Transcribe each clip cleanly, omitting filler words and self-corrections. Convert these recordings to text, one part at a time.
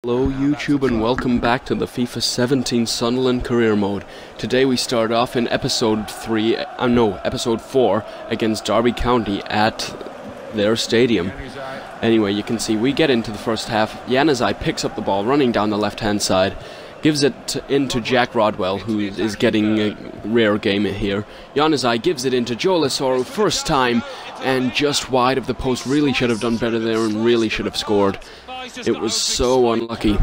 Hello YouTube and welcome back to the FIFA 17 Sunderland career mode. Today we start off in episode 4 against Derby County at their stadium. Anyway, you can see we get into the first half. Januzaj picks up the ball running down the left hand side, gives it into Jack Rodwell, who is getting a rare game here. Januzaj gives it into Joe Lesoro first time and just wide of the post. Really should have done better there and really should have scored. It was so unlucky,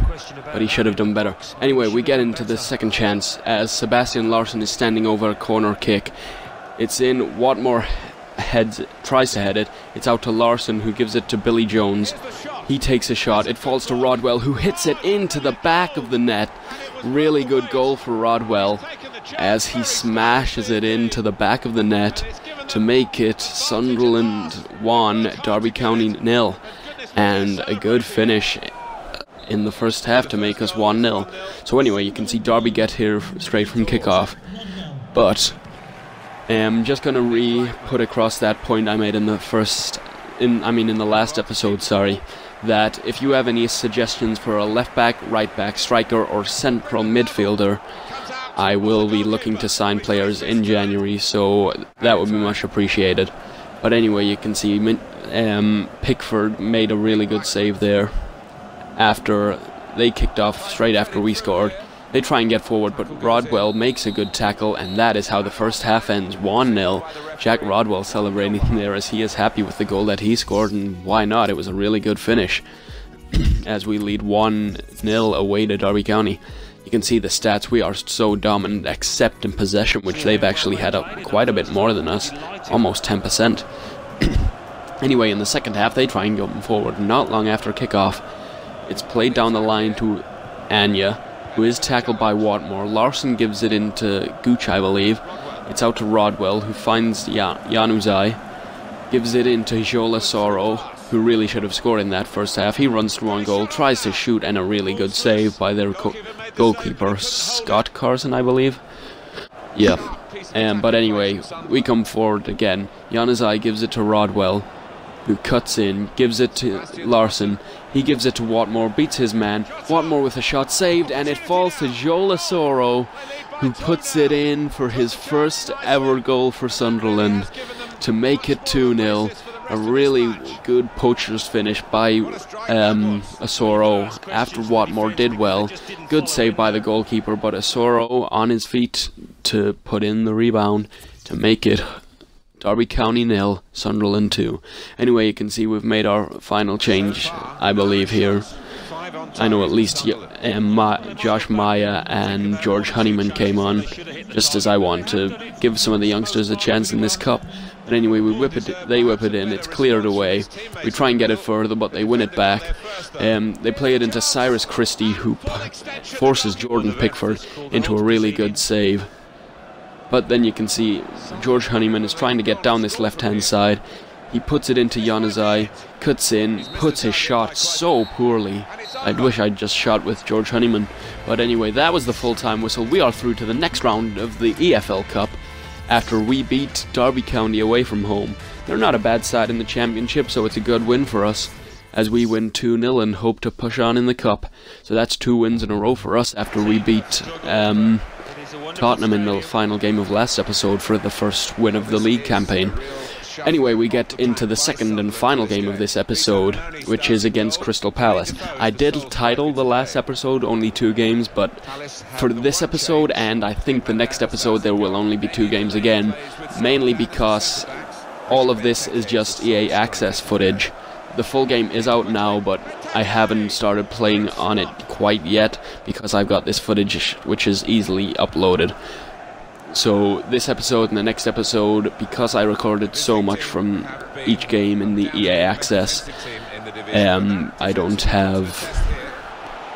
but he should have done better. Anyway, we get into the second chance as Sebastian Larsson is standing over a corner kick. It's in, Watmore tries to head it. It's out to Larsson, who gives it to Billy Jones. He takes a shot. It falls to Rodwell, who hits it into the back of the net. Really good goal for Rodwell as he smashes it into the back of the net to make it Sunderland 1, Derby County 0. And a good finish in the first half to make us 1-0. So anyway, you can see Derby get here straight from kickoff. But I'm just gonna put across that point I made in the last episode, sorry, that if you have any suggestions for a left back, right back, striker or central midfielder, I will be looking to sign players in January, so that would be much appreciated. But anyway, you can see Pickford made a really good save there after they kicked off straight after we scored. They try and get forward, but Rodwell makes a good tackle, and that is how the first half ends, 1-0. Jack Rodwell celebrating there as he is happy with the goal that he scored, and why not? It was a really good finish as we lead 1-0 away to Derby County. You can see the stats. We are so dominant except in possession, which they've actually had quite a bit more than us, almost 10%. Anyway, in the second half, they try and go forward. Not long after kickoff, it's played down the line to Anya, who is tackled by Watmore. Larsson gives it into Gooch, I believe. It's out to Rodwell, who finds Januzaj, gives it into Joe Lesoro, who really should have scored in that first half. He runs through on goal, tries to shoot, and a really good save by their goalkeeper, Scott Carson, I believe. Yeah. But anyway, we come forward again. Januzaj gives it to Rodwell, who cuts in, gives it to Larsson. He gives it to Watmore, beats his man. Watmore with a shot saved, and it falls to Joe Lesoro, who puts it in for his first ever goal for Sunderland to make it 2-0. A really good poacher's finish by Lesoro after Watmore did well. Good save by the goalkeeper, but Lesoro on his feet to put in the rebound to make it Derby County 0, Sunderland 2. Anyway, you can see we've made our final change, I believe, here. I know at least Josh Maya and George Honeyman came on, just as I want to give some of the youngsters a chance in this cup. But anyway, they whip it in, it's cleared away. We try and get it further, but they win it back. They play it into Cyrus Christie, who forces Jordan Pickford into a really good save. But then you can see George Honeyman is trying to get down this left-hand side. He puts it into Januzaj, cuts in, puts his shot so poorly. I wish I'd just shot with George Honeyman. But anyway, that was the full-time whistle. We are through to the next round of the EFL Cup after we beat Derby County away from home. They're not a bad side in the championship, so it's a good win for us as we win 2-0 and hope to push on in the cup. So that's 2 wins in a row for us after we beat Tottenham in the final game of last episode for the first win of the league campaign. Anyway, we get into the second and final game of this episode, which is against Crystal Palace. I did title the last episode only 2 games, but for this episode and I think the next episode there will only be 2 games again, mainly because all of this is just EA Access footage. The full game is out now, but I haven't started playing on it quite yet because I've got this footage which is easily uploaded. So this episode and the next episode, because I recorded so much from each game in the EA Access, I don't have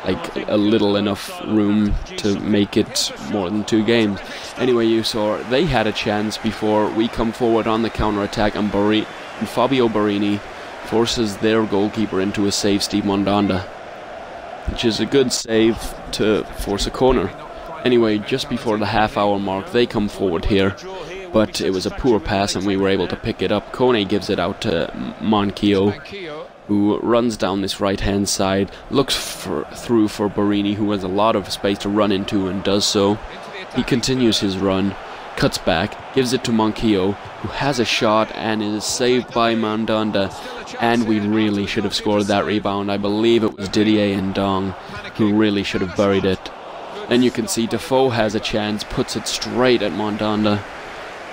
like a little enough room to make it more than 2 games. Anyway, you saw they had a chance before we come forward on the counter-attack, and Fabio Barini forces their goalkeeper into a save, Steve Mondonda, which is a good save to force a corner. Anyway, just before the half-hour mark, they come forward here. but it was a poor pass and we were able to pick it up. Kone gives it out to Monkio, who runs down this right hand side, looks through for Barini, who has a lot of space to run into and does so. He continues his run, cuts back, gives it to Monkio, who has a shot and is saved by Mandanda, and we really should have scored that rebound. I believe it was Didier Ndong who really should have buried it. And you can see Defoe has a chance, puts it straight at Mandanda,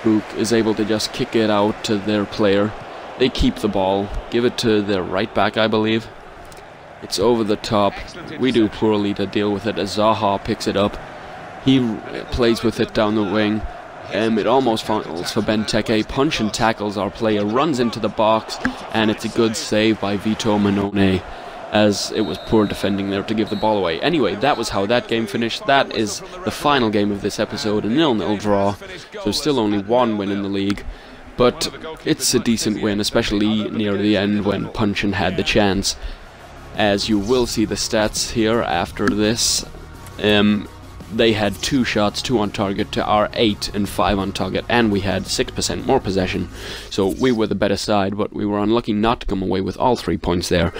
who is able to just kick it out to their player. They keep the ball, give it to their right back, I believe. It's over the top. We do poorly to deal with it as Zaha picks it up. He plays with it down the wing. It almost falls for Benteke. Punch and tackles our player, runs into the box, and it's a good save by Vito Manone, as it was poor defending there to give the ball away. Anyway, that was how that game finished. That is the final game of this episode, a 0-0 draw. So still only one win in the league, but it's a decent win, especially near the end when Punchin had the chance. As you will see the stats here after this, they had 2 shots, 2 on target to our 8 and 5 on target, and we had 6% more possession. So we were the better side, but we were unlucky not to come away with all 3 points there,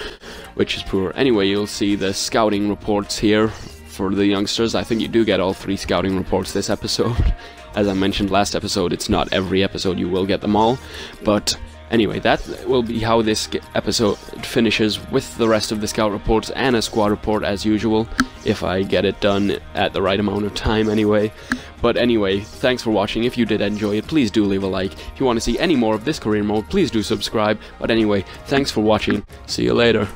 which is poor. Anyway, you'll see the scouting reports here for the youngsters. I think you do get all 3 scouting reports this episode. As I mentioned last episode, it's not every episode you will get them all, but anyway, that will be how this episode finishes, with the rest of the scout reports and a squad report as usual, if I get it done at the right amount of time anyway. But anyway, thanks for watching. If you did enjoy it, please do leave a like. If you want to see any more of this career mode, please do subscribe. But anyway, thanks for watching. See you later.